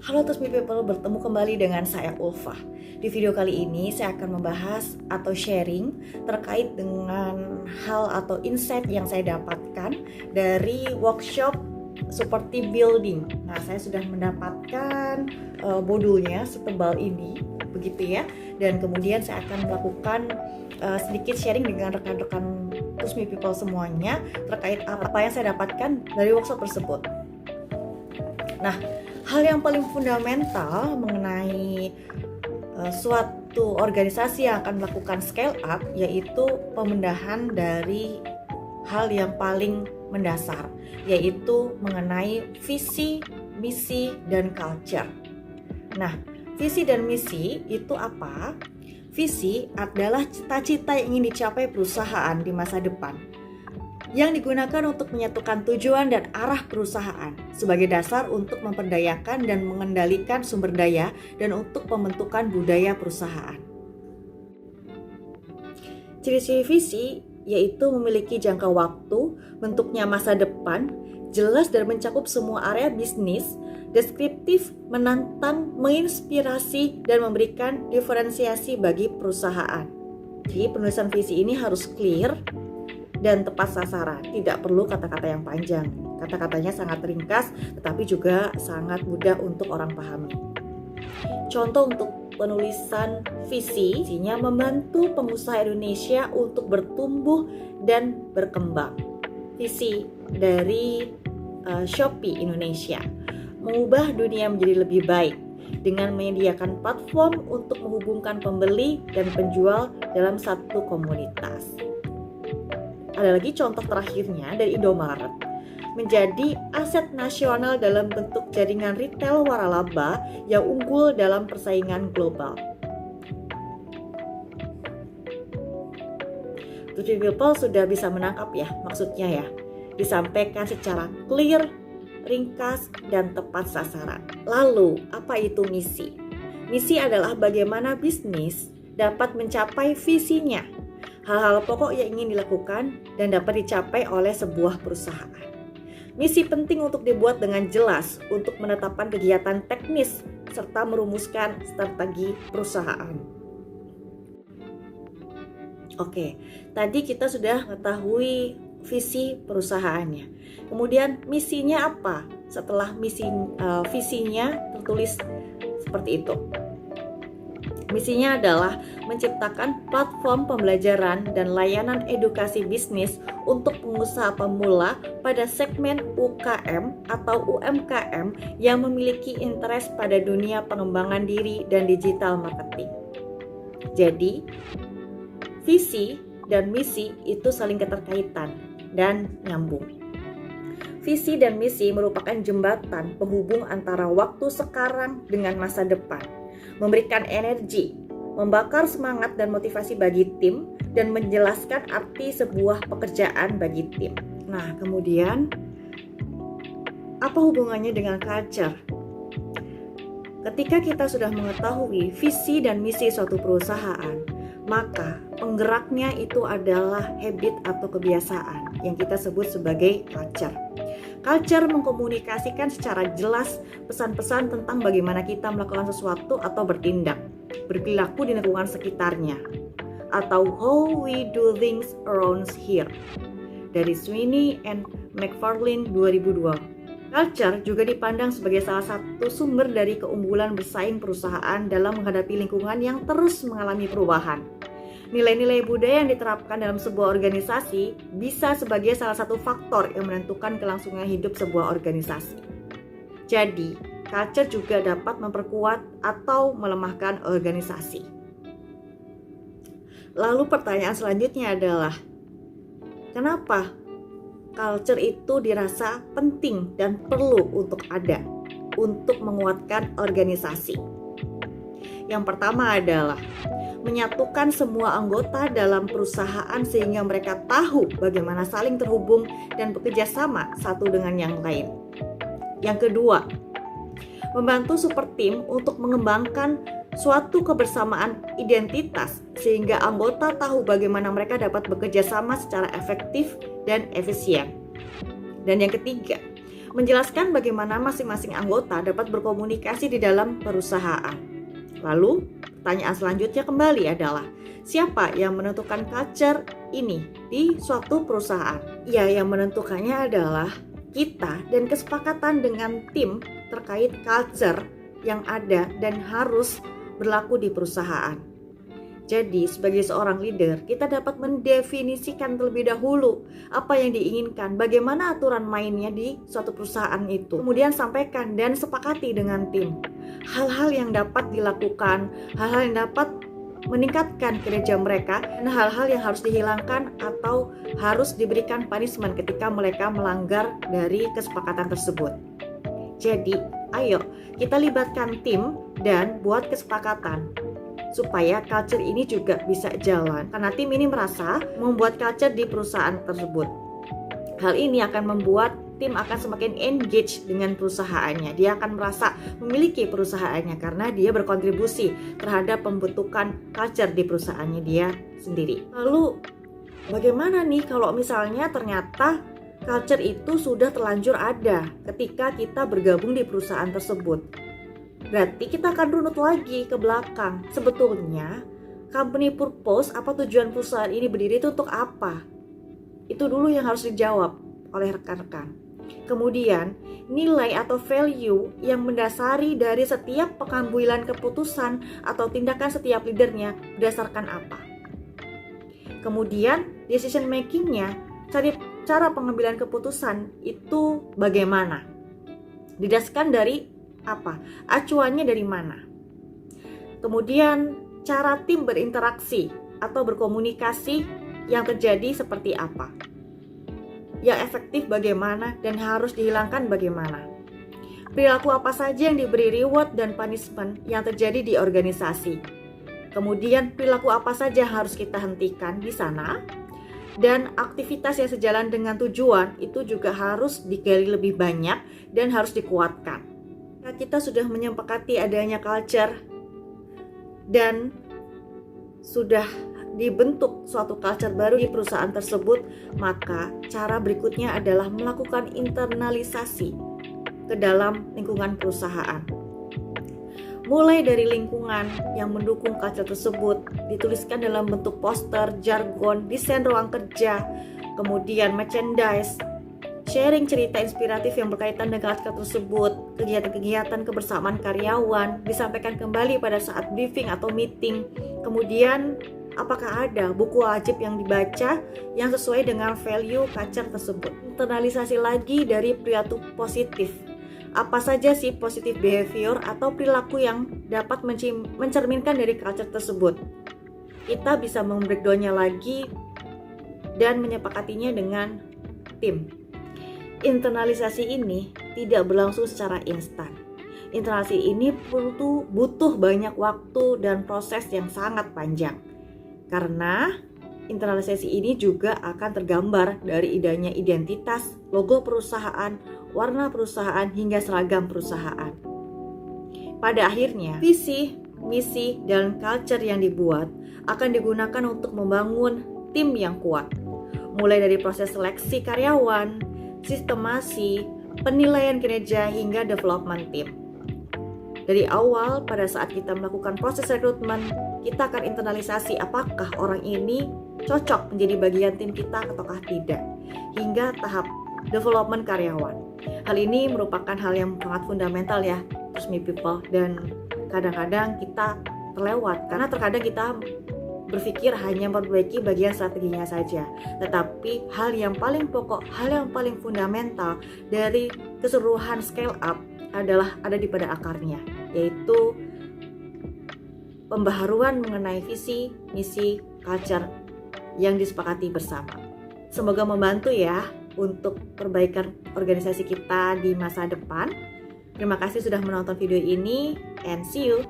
Halo Trust Me People, bertemu kembali dengan saya Ulfa. Di video kali ini saya akan membahas atau sharing terkait dengan hal atau insight yang saya dapatkan dari workshop seperti building. Nah, saya sudah mendapatkan modulnya setebal ini, begitu ya. Dan kemudian saya akan melakukan sedikit sharing dengan rekan-rekan Trust Me People semuanya terkait apa yang saya dapatkan dari workshop tersebut. Nah, hal yang paling fundamental mengenai suatu organisasi yang akan melakukan scale up yaitu pemindahan dari hal yang paling mendasar, yaitu mengenai visi, misi, dan culture. Nah, visi dan misi itu apa? Visi adalah cita-cita yang ingin dicapai perusahaan di masa depan, yang digunakan untuk menyatukan tujuan dan arah perusahaan sebagai dasar untuk memperdayakan dan mengendalikan sumber daya dan untuk pembentukan budaya perusahaan. Ciri-ciri visi yaitu memiliki jangka waktu, bentuknya masa depan, jelas dan mencakup semua area bisnis, deskriptif, menantang, menginspirasi, dan memberikan diferensiasi bagi perusahaan. Jadi penulisan visi ini harus clear dan tepat sasaran, tidak perlu kata-kata yang panjang. Kata-katanya sangat ringkas, tetapi juga sangat mudah untuk orang pahami. Contoh untuk penulisan visi, visinya membantu pengusaha Indonesia untuk bertumbuh dan berkembang. Visi dari Shopee Indonesia, mengubah dunia menjadi lebih baik dengan menyediakan platform untuk menghubungkan pembeli dan penjual dalam satu komunitas. Ada lagi contoh terakhirnya dari Indomaret, menjadi aset nasional dalam bentuk jaringan retail waralaba yang unggul dalam persaingan global. Trust Me People sudah bisa menangkap ya maksudnya ya, disampaikan secara clear, ringkas, dan tepat sasaran. Lalu apa itu misi? Misi adalah bagaimana bisnis dapat mencapai visinya, hal-hal pokok yang ingin dilakukan dan dapat dicapai oleh sebuah perusahaan. Misi penting untuk dibuat dengan jelas untuk menetapkan kegiatan teknis serta merumuskan strategi perusahaan. Oke, tadi kita sudah mengetahui visi perusahaannya. Kemudian misinya apa? Setelah visinya tertulis seperti itu. Misinya adalah menciptakan platform pembelajaran dan layanan edukasi bisnis untuk pengusaha pemula pada segmen UKM atau UMKM yang memiliki interest pada dunia pengembangan diri dan digital marketing. Jadi, visi dan misi itu saling keterkaitan dan nyambung. Visi dan misi merupakan jembatan penghubung antara waktu sekarang dengan masa depan, memberikan energi, membakar semangat dan motivasi bagi tim, dan menjelaskan arti sebuah pekerjaan bagi tim. Nah, kemudian apa hubungannya dengan culture? Ketika kita sudah mengetahui visi dan misi suatu perusahaan, maka penggeraknya itu adalah habit atau kebiasaan yang kita sebut sebagai culture. Culture mengkomunikasikan secara jelas pesan-pesan tentang bagaimana kita melakukan sesuatu atau bertindak, berperilaku di lingkungan sekitarnya, atau how we do things around here. Dari Sweeney and McFarlane 2002. Culture juga dipandang sebagai salah satu sumber dari keunggulan bersaing perusahaan dalam menghadapi lingkungan yang terus mengalami perubahan. Nilai-nilai budaya yang diterapkan dalam sebuah organisasi bisa sebagai salah satu faktor yang menentukan kelangsungan hidup sebuah organisasi. Jadi, culture juga dapat memperkuat atau melemahkan organisasi. Lalu pertanyaan selanjutnya adalah, kenapa culture itu dirasa penting dan perlu untuk ada untuk menguatkan organisasi? Yang pertama adalah menyatukan semua anggota dalam perusahaan sehingga mereka tahu bagaimana saling terhubung dan bekerja sama satu dengan yang lain. Yang kedua, membantu super team untuk mengembangkan suatu kebersamaan identitas sehingga anggota tahu bagaimana mereka dapat bekerja sama secara efektif dan efisien. Dan yang ketiga, menjelaskan bagaimana masing-masing anggota dapat berkomunikasi di dalam perusahaan. Lalu, pertanyaan selanjutnya kembali adalah, siapa yang menentukan culture ini di suatu perusahaan? Ya, yang menentukannya adalah kita dan kesepakatan dengan tim terkait culture yang ada dan harus berlaku di perusahaan. Jadi, sebagai seorang leader, kita dapat mendefinisikan terlebih dahulu apa yang diinginkan, bagaimana aturan mainnya di suatu perusahaan itu. Kemudian sampaikan dan sepakati dengan tim. Hal-hal yang dapat dilakukan, hal-hal yang dapat meningkatkan kinerja mereka, dan hal-hal yang harus dihilangkan atau harus diberikan punishment ketika mereka melanggar dari kesepakatan tersebut. Jadi, ayo kita libatkan tim dan buat kesepakatan supaya culture ini juga bisa jalan, karena tim ini merasa membuat culture di perusahaan tersebut. Hal ini akan membuat tim akan semakin engage dengan perusahaannya. Dia akan merasa memiliki perusahaannya karena dia berkontribusi terhadap pembentukan culture di perusahaannya dia sendiri. Lalu bagaimana nih kalau misalnya ternyata culture itu sudah terlanjur ada ketika kita bergabung di perusahaan tersebut? Berarti kita akan runut lagi ke belakang. Sebetulnya company purpose, apa tujuan perusahaan ini berdiri itu untuk apa? Itu dulu yang harus dijawab oleh rekan-rekan. Kemudian nilai atau value yang mendasari dari setiap pengambilan keputusan atau tindakan setiap leadernya berdasarkan apa? Kemudian decision makingnya, cara pengambilan keputusan itu bagaimana? Didasarkan dari apa? Acuannya dari mana? Kemudian cara tim berinteraksi atau berkomunikasi yang terjadi seperti apa? Yang efektif bagaimana dan harus dihilangkan bagaimana? Perilaku apa saja yang diberi reward dan punishment yang terjadi di organisasi? Kemudian perilaku apa saja harus kita hentikan di sana? Dan aktivitas yang sejalan dengan tujuan itu juga harus digali lebih banyak dan harus dikuatkan. Kita sudah menyepakati adanya culture dan sudah dibentuk suatu culture baru di perusahaan tersebut, maka cara berikutnya adalah melakukan internalisasi ke dalam lingkungan perusahaan. Mulai dari lingkungan yang mendukung culture tersebut, dituliskan dalam bentuk poster, jargon, desain ruang kerja, kemudian merchandise, sharing cerita inspiratif yang berkaitan dengan culture tersebut, kegiatan-kegiatan kebersamaan karyawan, disampaikan kembali pada saat briefing atau meeting. Kemudian, apakah ada buku wajib yang dibaca yang sesuai dengan value culture tersebut? Internalisasi lagi dari perilaku positif. Apa saja sih positive behavior atau perilaku yang dapat mencerminkan dari culture tersebut? Kita bisa membreakdownnya lagi dan menyepakatinya dengan tim. Internalisasi ini tidak berlangsung secara instan. Internalisasi ini butuh banyak waktu dan proses yang sangat panjang. Karena internalisasi ini juga akan tergambar dari idenya identitas, logo perusahaan, warna perusahaan, hingga seragam perusahaan. Pada akhirnya, visi, misi, dan culture yang dibuat akan digunakan untuk membangun tim yang kuat. Mulai dari proses seleksi karyawan, sistemasi, penilaian kinerja, hingga development tim. Dari awal, pada saat kita melakukan proses rekrutmen, kita akan internalisasi apakah orang ini cocok menjadi bagian tim kita ataukah tidak, hingga tahap development karyawan. Hal ini merupakan hal yang sangat fundamental ya, trust me people, dan kadang-kadang kita terlewat karena terkadang kita berpikir hanya memperbaiki bagian strateginya saja, tetapi hal yang paling pokok, hal yang paling fundamental dari keseluruhan scale up adalah ada di pada akarnya, yaitu pembaharuan mengenai visi, misi, culture yang disepakati bersama. Semoga membantu ya untuk perbaikan organisasi kita di masa depan. Terima kasih sudah menonton video ini, and see you.